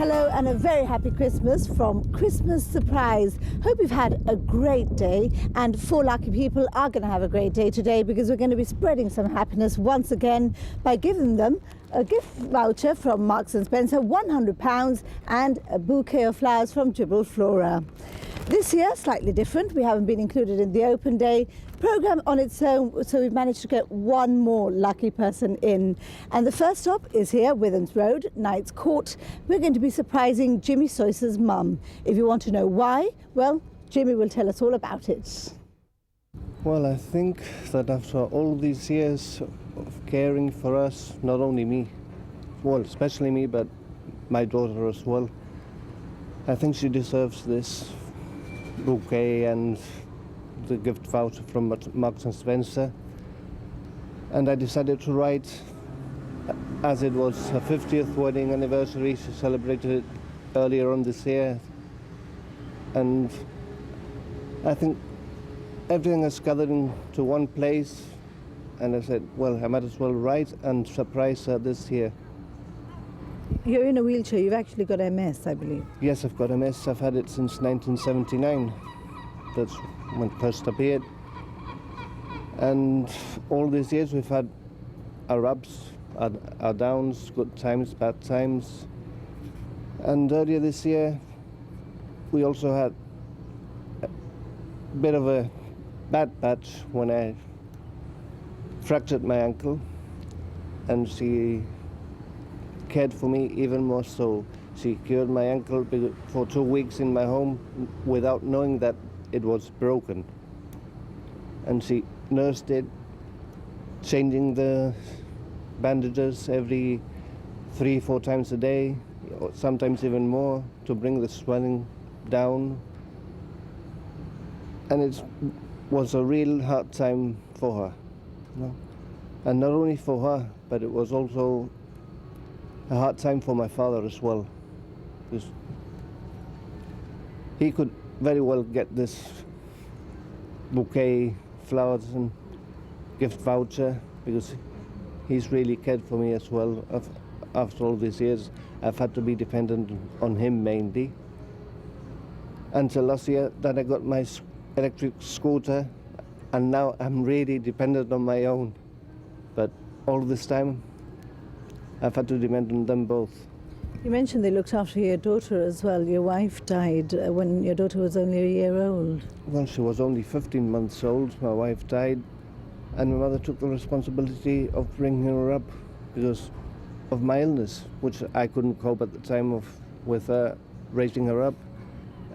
Hello and a very happy Christmas from Christmas Surprise. Hope you've had a great day, and 4 lucky people are going to have a great day today because we're going to be spreading some happiness once again by giving them a gift voucher from Marks & Spencer, £100, and a bouquet of flowers from Gibraltar. This year, slightly different. We haven't been included in the open day programme on its own, so we've managed to get one more lucky person in. And the first stop is here, Withens Road, Knight's Court. We're going to be surprising Jimmy Soyce's mum. If you want to know why, well, Jimmy will tell us all about it. Well, I think that after all these years of caring for us, not only me, well, especially me, but my daughter as well, I think she deserves this bouquet and the gift voucher from Marks & Spencer. And I decided to write, as it was her 50th wedding anniversary. She celebrated it earlier on this year. And I think everything has gathered into one place, and I said, well, I might as well write and surprise her this year. You're in a wheelchair. You've actually got MS, I believe. Yes, I've got MS. I've had it since 1979. That's when it first appeared. And all these years we've had our ups, our downs, good times, bad times. And earlier this year, we also had a bit of a bad patch when I fractured my ankle, and she cared for me even more so. She cured my ankle for 2 weeks in my home without knowing that it was broken. And she nursed it, changing the bandages every 3-4 times a day, or sometimes even more, to bring the swelling down. And it was a real hard time for her. And not only for her, but it was also a hard time for my father as well, because he could very well get this bouquet, flowers and gift voucher, because he's really cared for me as well. After all these years, I've had to be dependent on him mainly. Until last year that I got my electric scooter, and now I'm really dependent on my own. But all this time, I've had to depend on them both. You mentioned they looked after your daughter as well. Your wife died when your daughter was only a year old. Well, she was only 15 months old. My wife died, and my mother took the responsibility of bringing her up because of my illness, which I couldn't cope at the time with raising her up.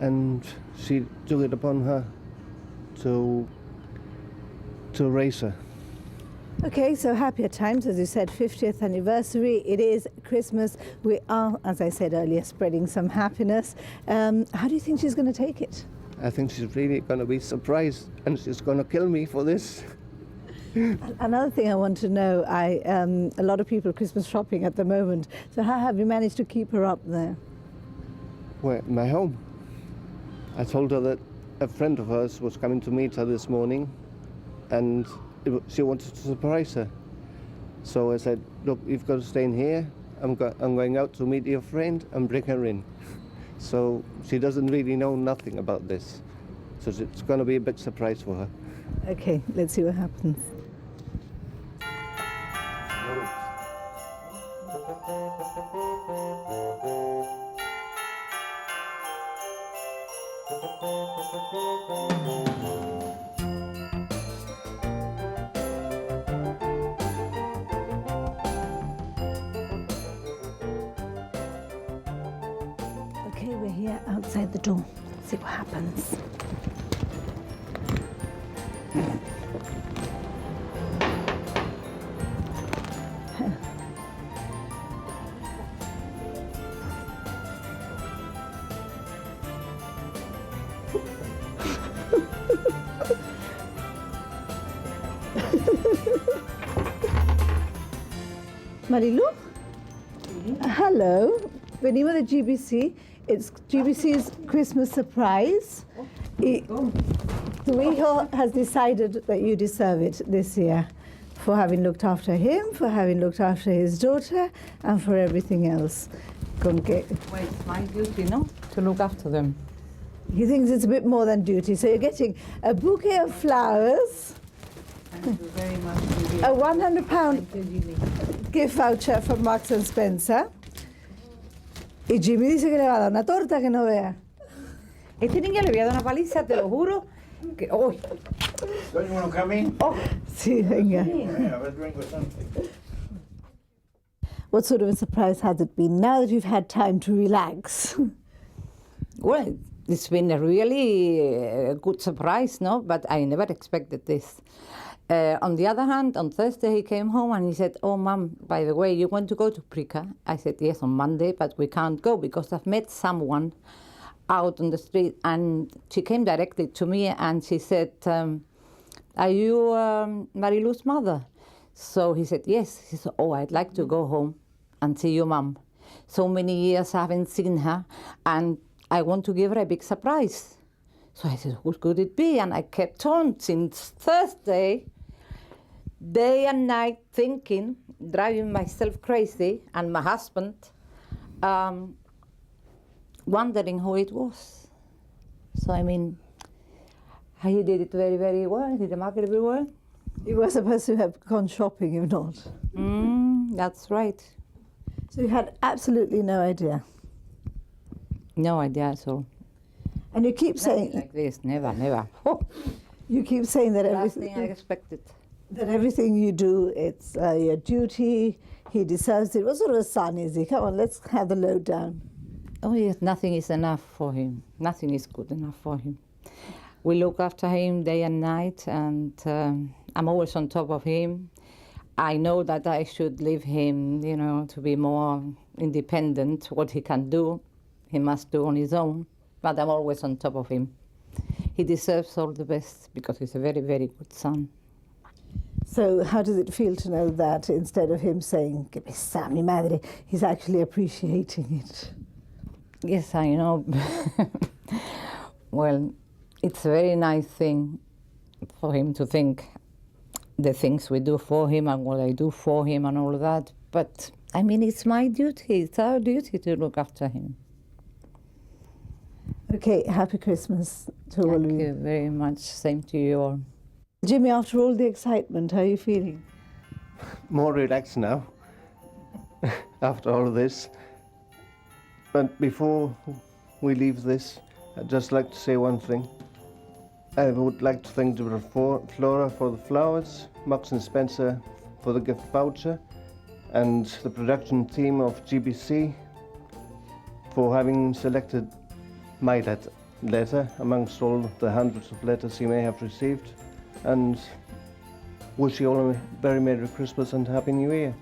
And she took it upon her to raise her. Okay, so happier times, as you said, 50th anniversary. It is Christmas. We are, as I said earlier, spreading some happiness. How do you think she's going to take it? I think she's really going to be surprised, and she's going to kill me for this. Another thing I want to know, a lot of people Christmas shopping at the moment. So how have you managed to keep her up there? Where? My home. I told her that a friend of hers was coming to meet her this morning, and she wanted to surprise her. So I said, look, you've got to stay in here. I'm going out to meet your friend and bring her in. So she doesn't really know nothing about this. So it's going to be a big surprise for her. Okay, let's see what happens. Okay, we're here outside the door. Let's see what happens. Marilu? Hello. We're near the GBC. It's GBC's Christmas surprise. The Weehall has decided that you deserve it this year for having looked after him, for having looked after his daughter, and for everything else. Con que Well, it's my duty, no? To look after them. he thinks it's a bit more than duty. So you're getting a bouquet of flowers, Thank you very much indeed. a £100 Thank you, Jimmy. gift voucher from Marks and Spencer. Y Jimmy dice que le va a dar una torta que no vea. Este niño le voy a dar una paliza, te lo juro. Que, ¡oh! Don't you want to come in? Sí, venga. Yeah, have a drink or something. What sort of a surprise has it been now that you've had time to relax? Well, it's been a really good surprise, no? But I never expected this. On the other hand, on Thursday he came home and he said, "Oh, Mum, by the way, you want to go to Prica?" I said, "Yes, on Monday, but we can't go because I've met someone out on the street." And she came directly to me and she said, "Are you Marilu's mother?" So he said, "Yes." He said, "Oh, I'd like to go home and see your mum. So many years I haven't seen her and I want to give her a big surprise." So I said, "Who could it be?" And I kept on since Thursday, day and night thinking, driving myself crazy and my husband, wondering who it was. So I mean, he did it very, very well, he did remarkably well. You were supposed to have gone shopping, if not. That's right. So you had absolutely no idea. No idea at all. And you keep Nothing saying like this, never, never. Oh, you keep saying that last thing I everything expected. that everything you do, it's your duty. He deserves it. What sort of a son is he? Come on, let's have the lowdown. Oh yes, nothing is enough for him. Nothing is good enough for him. We look after him day and night, and I'm always on top of him. I know that I should leave him, you know, to be more independent. What he can do, he must do on his own. But I'm always on top of him. He deserves all the best because he's a very, very good son. So how does it feel to know that instead of him saying, "Que pesa mi madre," he's actually appreciating it? Yes, I know. Well, it's a very nice thing for him to think the things we do for him and what I do for him and all that. But, I mean, it's my duty. It's our duty to look after him. Okay, happy Christmas to all of Thank you. you very much. Same to you all. Jimmy, after all the excitement, how are you feeling? More relaxed now after all of this. But before we leave this, I'd just like to say one thing. I would like to thank Flora for the flowers, Marks and Spencer for the gift voucher, and the production team of GBC for having selected my letter amongst all the hundreds of letters you may have received, and wish you all a very Merry Christmas and Happy New Year.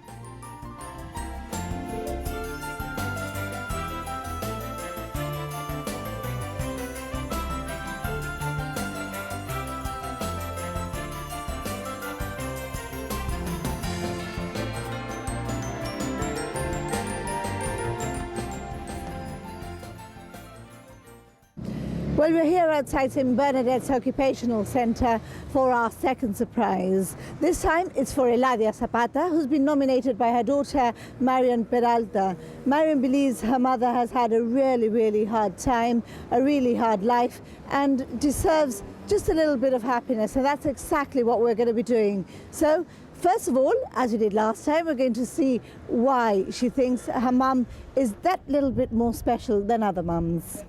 Well, we're here outside St. Bernadette's Occupational Centre for our second surprise. This time it's for Eladia Zapata, who's been nominated by her daughter, Marion Peralta. Marion believes her mother has had a really, really hard time, a really hard life, and deserves just a little bit of happiness, and that's exactly what we're going to be doing. So, first of all, as we did last time, we're going to see why she thinks her mum is that little bit more special than other mums.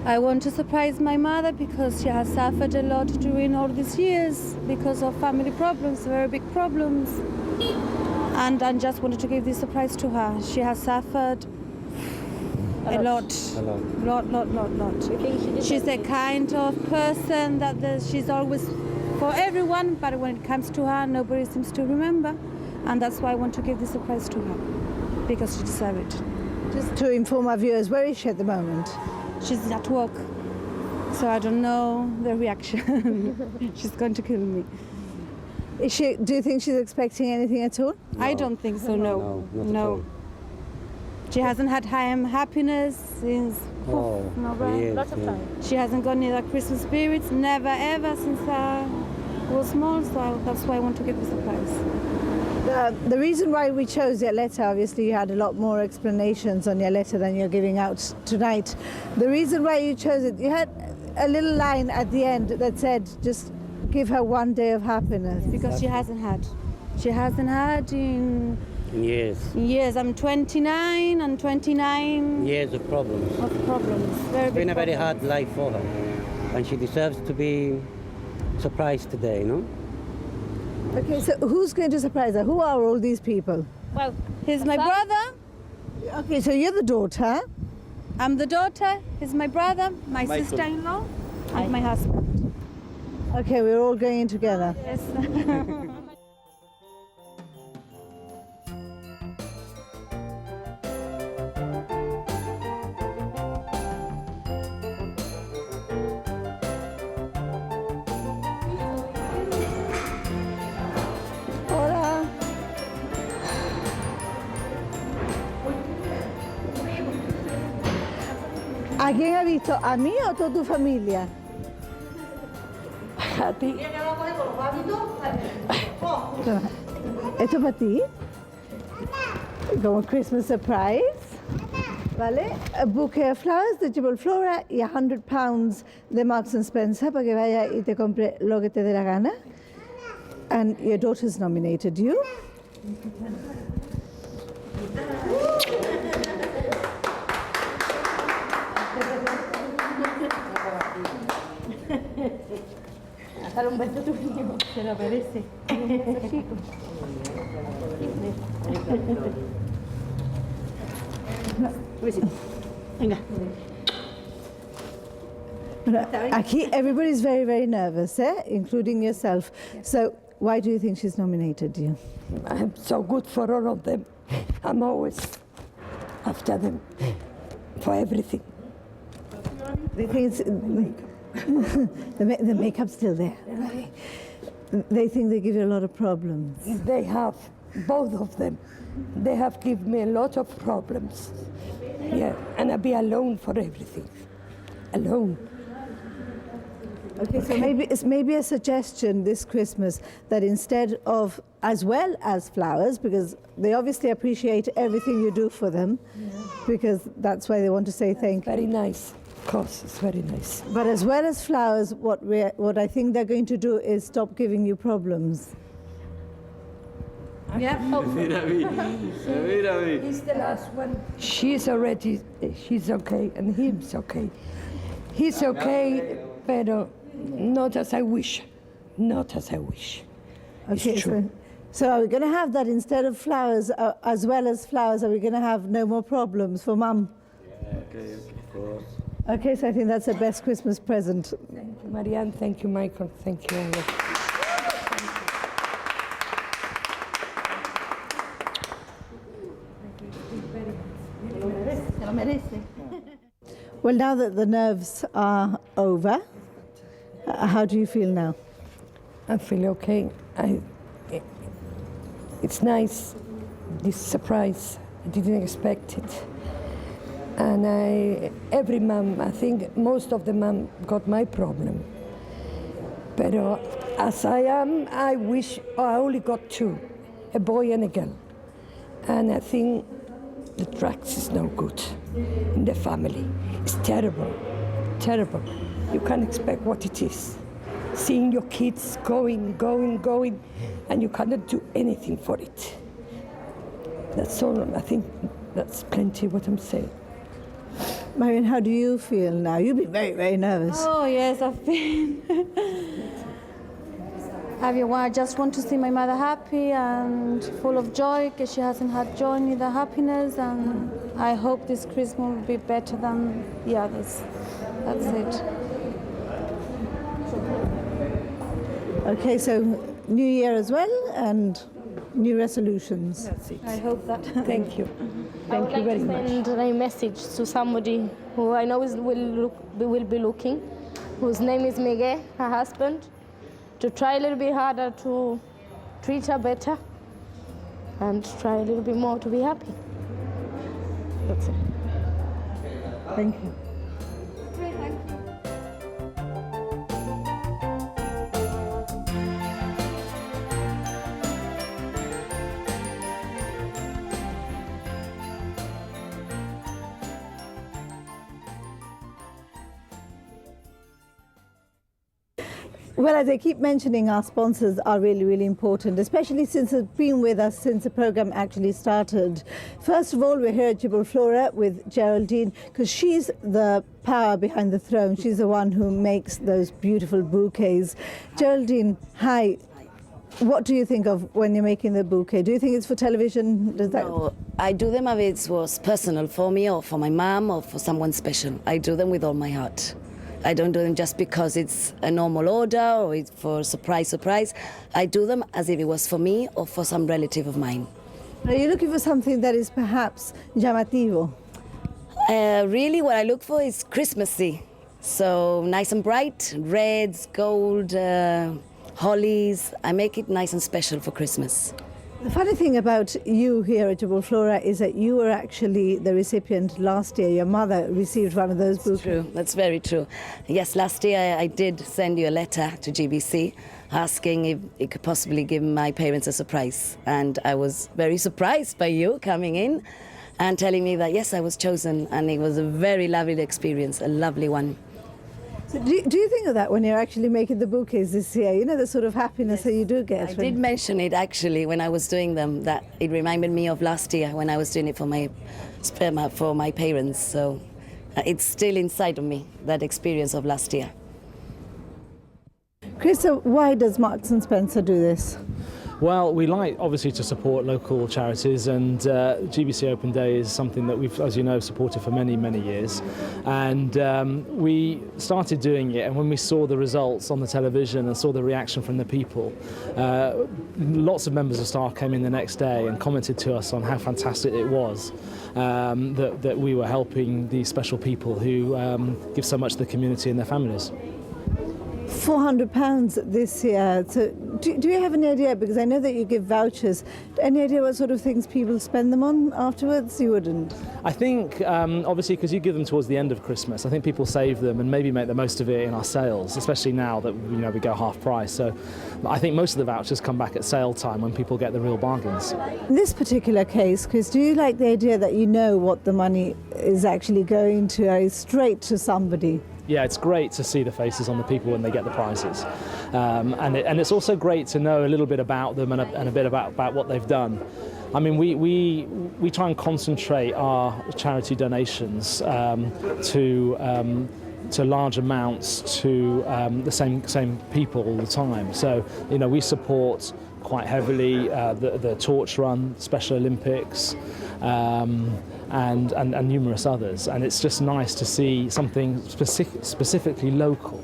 I want to surprise my mother because she has suffered a lot during all these years because of family problems, very big problems. And I just wanted to give this surprise to her. She has suffered a lot. She's a kind of person that she's always for everyone, but when it comes to her, nobody seems to remember. And that's why I want to give this surprise to her, because she deserves it. Just to inform our viewers, where is she at the moment? She's at work, so I don't know the reaction. She's going to kill me. Is she? Do you think she's expecting anything at all? No. I don't think so, no. No, not at all. She hasn't had happiness since, Oh, no, right? yes, Lots of yeah. time. She hasn't got neither Christmas spirits, never ever since was small, so that's why I want to give a surprise. The reason why we chose your letter, obviously you had a lot more explanations on your letter than you're giving out tonight. The reason why you chose it, you had a little line at the end that said, just give her one day of happiness. Because she hasn't had. She hasn't had in Years. years. I'm 29 and 29 Years of problems. of problems. Very It's been a big very problems. hard life for her. And she deserves to be surprised today, no? Okay, so who's going to surprise her? Who are all these people? Well, he's my brother. Okay, so you're the daughter. I'm the daughter. He's my brother, my Michael. sister-in-law, and my husband. Okay, we're all going in together. Yes. Hola. ¿A quién ha visto? ¿A mí o a toda tu familia? A ti. Esto es para ti. Como Christmas surprise. ¿Vale? A bouquet of flowers de Gibraltar y £100 de Marks and Spencer para que vaya y te compre lo que te dé la gana. And your daughter's nominated you. Dar un beso a tu hijo, se lo merece. Venga. Aquí, everybody's very, very nervous, including yourself. So, why do you think she's nominated you? I'm so good for all of them. I'm always after them for everything. They think it's, the makeup's still there. They think they give you a lot of problems. They have, both of them, they have given me a lot of problems. Yeah, and I'll be alone for everything. Alone. Okay, so maybe it's maybe a suggestion this Christmas that instead of, as well as flowers, because they obviously appreciate everything you do for them, because that's why they want to say thank you. Very nice. Of course, it's very nice. But as well as flowers, what I think they're going to do is stop giving you problems. He's the last one. She's already, she's okay, and he's okay. He's okay, but not as I wish. Not as I wish. Okay, It's true. so are we going to have that instead of flowers, as well as flowers, are we going to have no more problems for Mum? Okay, of course. Okay, so I think that's the best Christmas present. Thank you, Marianne. Thank you, Michael. Thank you, all. Se lo merece. Well, now that the nerves are over, how do you feel now? I feel okay. It's nice, this surprise. I didn't expect it. And every mom, I think most of the mom got my problem. But as I am, I wish I only got two, a boy and a girl. And I think the drugs is no good in the family. It's terrible, terrible. You can't expect what it is. Seeing your kids going, and you cannot do anything for it. That's all. I think that's plenty what I'm saying. Marion, how do you feel now? You've been very, very nervous. Oh yes, I've been. I just want to see my mother happy and full of joy, because she hasn't had joy neither happiness, and I hope this Christmas will be better than the others. That's it. Okay, so New Year as well, and new resolutions. That's it. I hope that. Thank you. I would Thank you like very to much. send a message to somebody who I know will be looking, whose name is Miguel, her husband, to try a little bit harder to treat her better and try a little bit more to be happy. That's it. Thank you. Well, as I keep mentioning, our sponsors are really, really important, especially since they've been with us since the programme actually started. First of all, we're here at Gibraltar with Geraldine, because she's the power behind the throne. She's the one who makes those beautiful bouquets. Geraldine, hi. What do you think of when you're making the bouquet? Do you think it's for television? No, I do them if it was personal for me or for my mom or for someone special. I do them with all my heart. I don't do them just because it's a normal order or it's for surprise. I do them as if it was for me or for some relative of mine. Are you looking for something that is perhaps llamativo? Really what I look for is Christmassy. So nice and bright, reds, gold, hollies. I make it nice and special for Christmas. The funny thing about you here at Gibraltar is that you were actually the recipient last year. Your mother received one of those bouquets. True, that's very true. Yes, last year I did send you a letter to GBC asking if it could possibly give my parents a surprise. And I was very surprised by you coming in and telling me that yes, I was chosen, and it was a very lovely experience, a lovely one. So do you think of that when you're actually making the bouquets this year? You know, the sort of happiness that you do get. I did mention it actually when I was doing them, that it reminded me of last year when I was doing it for my sperma, for my parents. So it's still inside of me, that experience of last year. Krista, why does Marks and Spencer do this? Well, we like obviously to support local charities, and GBC Open Day is something that we've, as you know, supported for many, many years. And we started doing it, and when we saw the results on the television and saw the reaction from the people, lots of members of staff came in the next day and commented to us on how fantastic it was that we were helping these special people who give so much to the community and their families. £400 this year. So do you have any idea, because I know that you give vouchers, any idea what sort of things people spend them on afterwards? You wouldn't? I think, obviously, because you give them towards the end of Christmas, I think people save them and maybe make the most of it in our sales, especially now that we go half price. So I think most of the vouchers come back at sale time when people get the real bargains. In this particular case, Chris, do you like the idea that you know what the money is actually going to, straight to somebody? Yeah, it's great to see the faces on the people when they get the prizes. And it's also great to know a little bit about them and a bit about what they've done. I mean, we try and concentrate our charity donations to large amounts to the same people all the time. So, we support quite heavily the Torch Run, Special Olympics, and numerous others, and it's just nice to see something specifically local,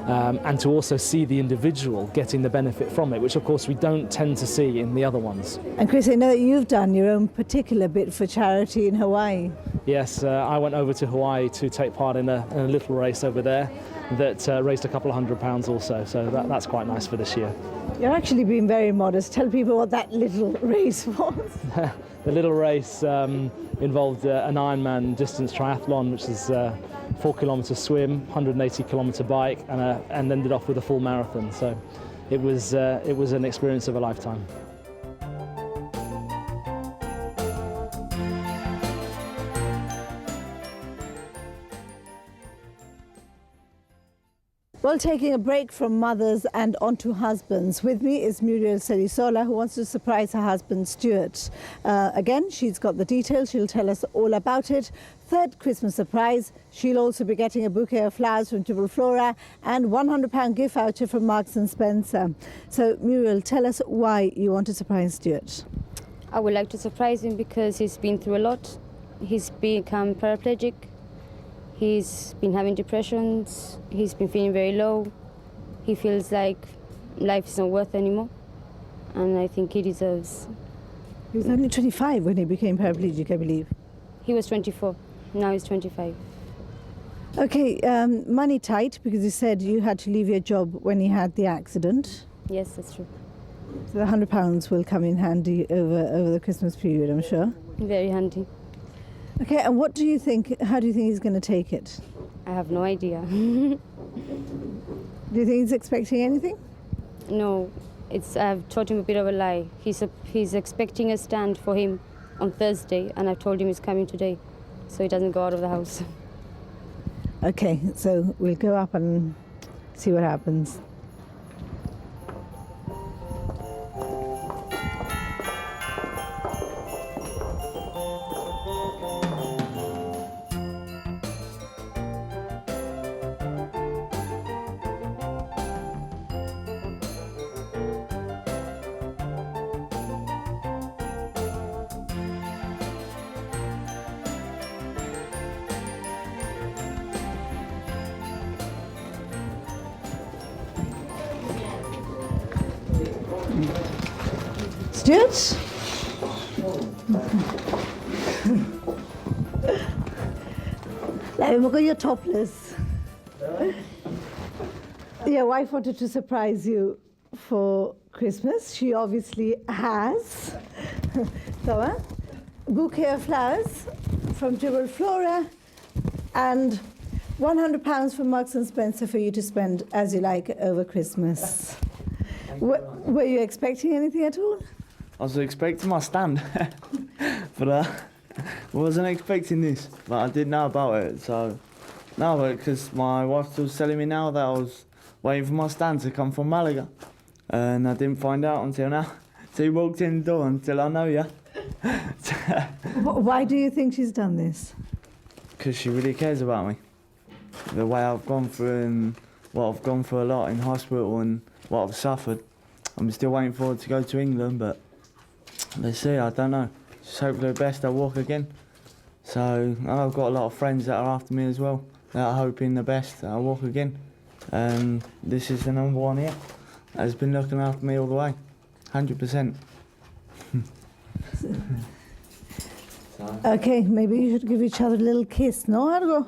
and to also see the individual getting the benefit from it, which of course we don't tend to see in the other ones. And Chris, I know that you've done your own particular bit for charity in Hawaii. Yes, I went over to Hawaii to take part in a little race over there that raised a couple of £100 also, so that's quite nice for this year. You're actually being very modest. Tell people what that little race was. The little race involved an Ironman distance triathlon, which is 4-kilometre swim, 180-kilometre bike, and ended off with a full marathon. So it was an experience of a lifetime. Well, taking a break from mothers and onto husbands. With me is Muriel Serisola, who wants to surprise her husband, Stuart. Again, she's got the details. She'll tell us all about it. Third Christmas surprise. She'll also be getting a bouquet of flowers from Gibraltar and £100 gift voucher from Marks and Spencer. So, Muriel, tell us why you want to surprise Stuart. I would like to surprise him because he's been through a lot. He's become paraplegic. He's been having depressions, he's been feeling very low. He feels like life isn't worth anymore, and I think he deserves. He was only 25 when he became paraplegic, I believe. He was 24, now he's 25. Okay, money tight, because you said you had to leave your job when he had the accident. Yes, that's true. So the £100 will come in handy over the Christmas period, I'm sure. Very handy. Okay, and how do you think he's going to take it? I have no idea. Do you think he's expecting anything? No, I've taught him a bit of a lie. He's expecting a stand for him on Thursday, and I've told him he's coming today, so he doesn't go out of the house. Okay, so we'll go up and see what happens. Stuart? You're topless. Your wife wanted to surprise you for Christmas. She obviously has. So, bouquet of flowers from Gibraltar and £100 from Marks and Spencer for you to spend as you like over Christmas. Were you expecting anything at all? I was expecting my stand, but I wasn't expecting this. But I did know about it, so no, because my wife was telling me now that I was waiting for my stand to come from Malaga, and I didn't find out until now. So you walked in the door until I know you. Why do you think she's done this? Because she really cares about me. The way I've gone through and what I've gone through a lot in hospital and what I've suffered. I'm still waiting for her to go to England, but let's see, I don't know. Just hope for the best, I'll walk again. So I've got a lot of friends that are after me as well, that are hoping the best, that I'll walk again. And this is the number one here, that has been looking after me all the way, 100%. Okay, maybe you should give each other a little kiss, no, Argo?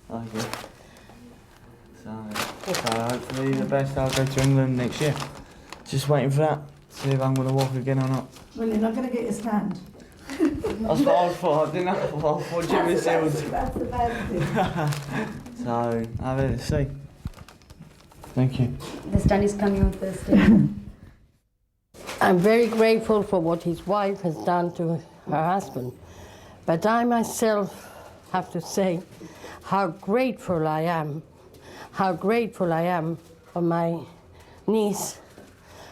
Okay. So hopefully the best, I'll go to England next year. Just waiting for that, see if I'm going to walk again or not. Well, you're not going to get your stand. That's what I thought, I didn't know. I thought Jimmy said. That's the bad thing. So, I'll have to see. Thank you. The stand is coming on Thursday. I'm very grateful for what his wife has done to her husband. But I myself have to say how grateful I am for my niece,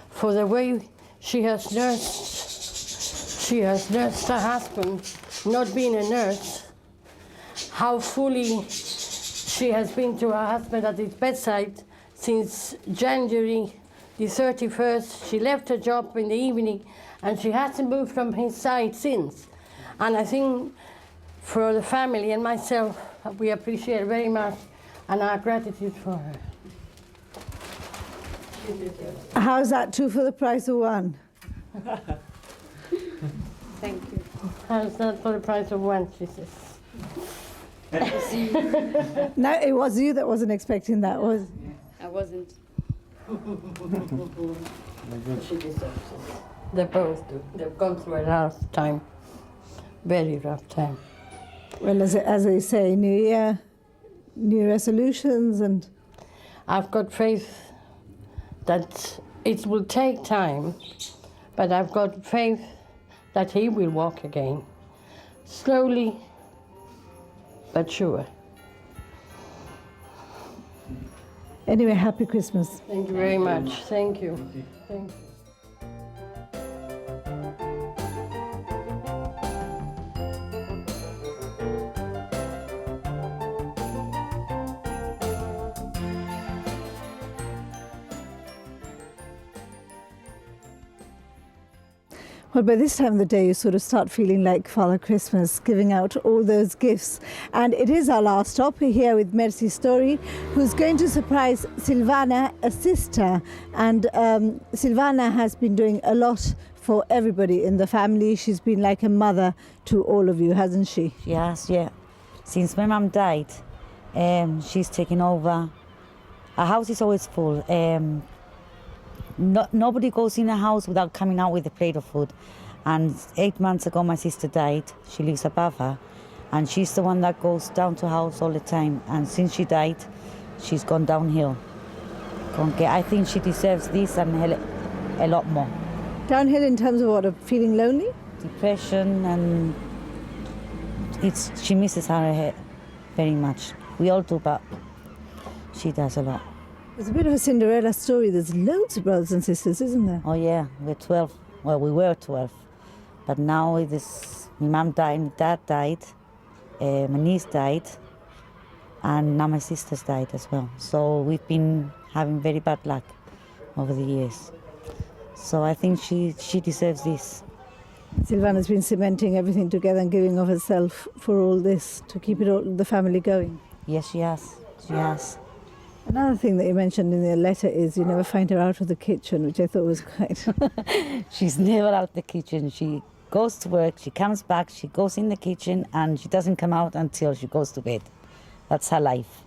for the way she has nursed her husband, not being a nurse, how fully she has been to her husband at his bedside since January the 31st. She left her job in the evening and she hasn't moved from his side since. And I think for the family and myself, we appreciate it very much and our gratitude for her. How's that two for the price of one? Thank you. How's that for the price of one, she says. No, it was you that wasn't expecting that, was it? I wasn't. She deserves it. They both do. They've gone through a rough time, very rough time. Well, as they say, New Year, new resolutions, and I've got faith that it will take time, but I've got faith that he will walk again, slowly but sure. anyway, happy Christmas. Thank you very much. Thank you. Thank you. Well, by this time of the day, you sort of start feeling like Father Christmas, giving out all those gifts. And it is our last stop. We're here with Mercy Story, who's going to surprise Silvana, a sister. And Silvana has been doing a lot for everybody in the family. She's been like a mother to all of you, hasn't she? Yes, yeah. Since my mum died, she's taken over. Our house is always full. Nobody goes in a house without coming out with a plate of food. And 8 months ago, my sister died. She lives above her. And she's the one that goes down to house all the time. And since she died, she's gone downhill. I think she deserves this and a lot more. Downhill in terms of what? Of feeling lonely? Depression, and she misses her head very much. We all do, but she does a lot. It's a bit of a Cinderella story. There's loads of brothers and sisters, isn't there? Oh yeah, we're 12. Well, we were 12. But now my mum died, my dad died, my niece died, and now my sister's died as well. So we've been having very bad luck over the years. So I think she deserves this. Silvana's been cementing everything together and giving of herself for all this to keep the family going. Yes, she has. She has. Another thing that you mentioned in the letter is you never find her out of the kitchen, which I thought was quite... She's never out of the kitchen. She goes to work, she comes back, she goes in the kitchen, and she doesn't come out until she goes to bed. That's her life.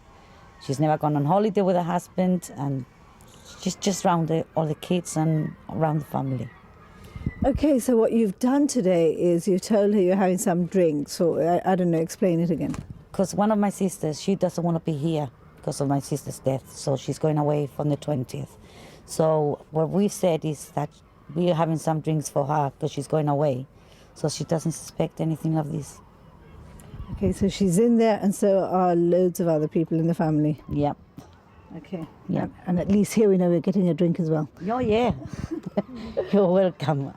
She's never gone on holiday with her husband, and she's just around all the kids and around the family. Okay, so what you've done today is you told her you're having some drinks, so I don't know, explain it again. Because one of my sisters, she doesn't want to be here because of my sister's death, so she's going away from the 20th. So what we've said is that we are having some drinks for her because she's going away, so she doesn't suspect anything of this. Okay, so she's in there, and so are loads of other people in the family. Yep. Okay. Yeah. And at least here we know we're getting a drink as well. Oh, yeah. You're welcome.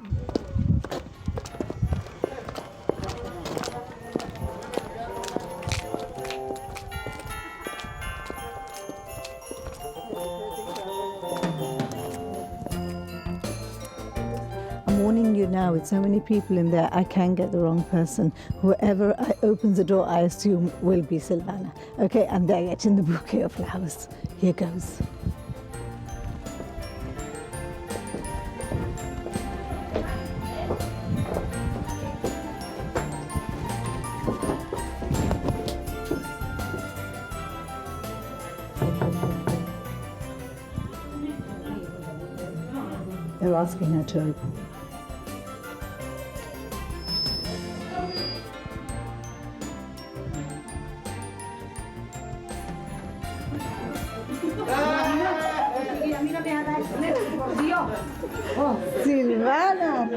I'm warning you now, with so many people in there, I can get the wrong person. Whoever opens the door, I assume, will be Silvana. Okay, and they're getting the bouquet of flowers. Here goes. They're asking her to open. Silvana!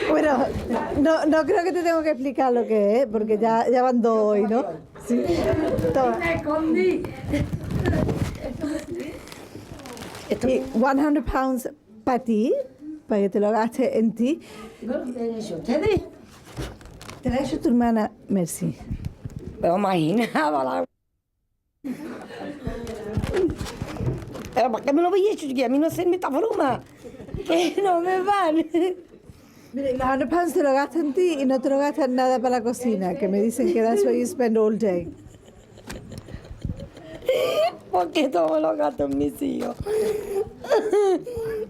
Bueno, no creo que te tengo que explicar lo que es, porque ya van dos hoy, ¿no? Sí. Toma. Me escondí. Y £100 para ti, para que te lo gastes en ti. ¿Ustedes? Te lo ha hecho tu hermana Mercy. Pero imaginaba la... Pero ¿para qué me lo habéis hecho? Que a mí no sé esta broma. Que no me van. Mire, los £100 te lo gastas en ti y no te lo gastas nada para la cocina, que me dicen que that's where you spend all day. ¿Por qué todo me lo gasto en mis hijos?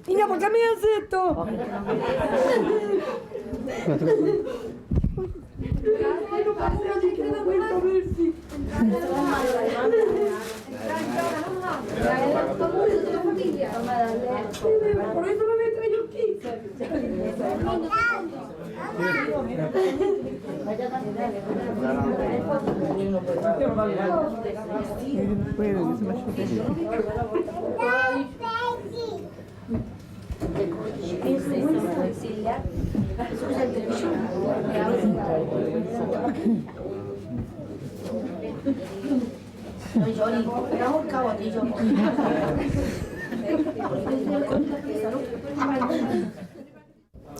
Niña, ¿por qué me haces esto? Por eso no me traigo aquí.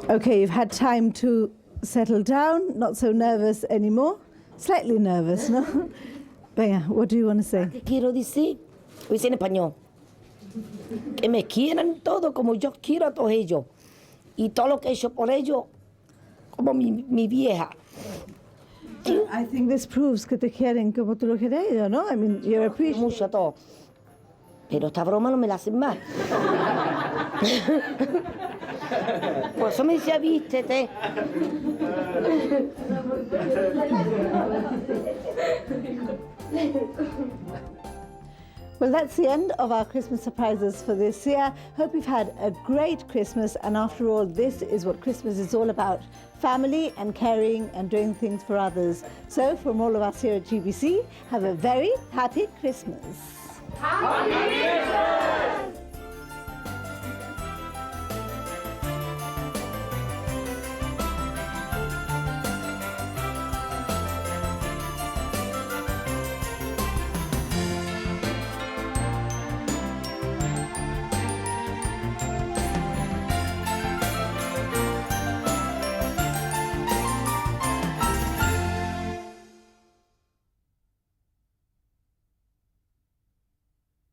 Okay, you've had time to settle down, not so nervous anymore. Slightly nervous, ¿no? Venga, what do you want to say? Quiero decir, lo hice en español, que me quieran todo como yo quiero a todos ellos. Y todo lo que he hecho por ellos, como mi vieja. I think this proves que te quieren como tú lo quieres, ¿no? I mean, you're appreciative. Mucho a todo. Pero esta broma no me la hacen más. Por eso me decía, vístete. Well, that's the end of our Christmas surprises for this year. Hope you've had a great Christmas, and after all, this is what Christmas is all about. Family and caring and doing things for others. So from all of us here at GBC, have a very happy Christmas. Happy Christmas!